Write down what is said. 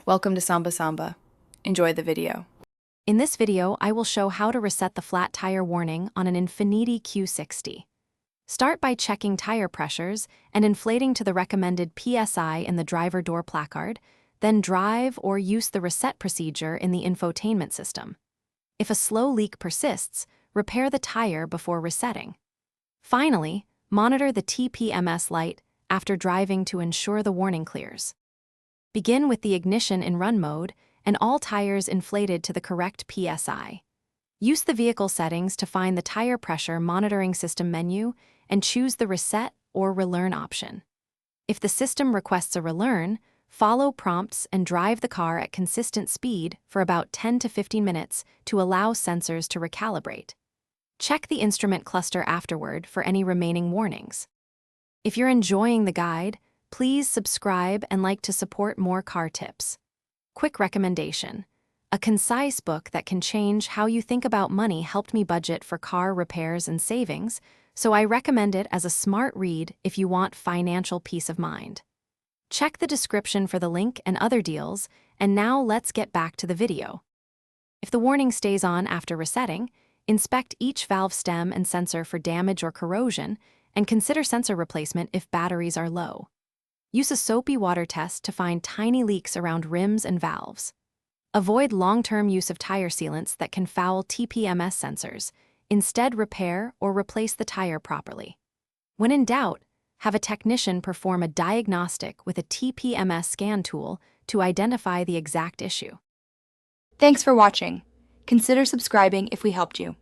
Welcome to Samba Samba. Enjoy the video. In this video, I will show how to reset the flat tire warning on an Infiniti Q60. Start by checking tire pressures and inflating to the recommended PSI in the driver door placard, then drive or use the reset procedure in the infotainment system. If a slow leak persists, repair the tire before resetting. Finally, monitor the TPMS light after driving to ensure the warning clears. Begin with the ignition in run mode and all tires inflated to the correct PSI. Use the vehicle settings to find the tire pressure monitoring system menu and choose the reset or relearn option. If the system requests a relearn, follow prompts and drive the car at consistent speed for about 10 to 15 minutes to allow sensors to recalibrate. Check the instrument cluster afterward for any remaining warnings. If you're enjoying the guide, please subscribe and like to support more car tips. Quick recommendation: a concise book that can change how you think about money helped me budget for car repairs and savings, so I recommend it as a smart read if you want financial peace of mind. Check the description for the link and other deals, and now let's get back to the video. If the warning stays on after resetting, inspect each valve stem and sensor for damage or corrosion, and consider sensor replacement if batteries are low. Use a soapy water test to find tiny leaks around rims and valves. Avoid long-term use of tire sealants that can foul TPMS sensors. Instead, repair or replace the tire properly. When in doubt, have a technician perform a diagnostic with a TPMS scan tool to identify the exact issue. Thanks for watching. Consider subscribing if we helped you.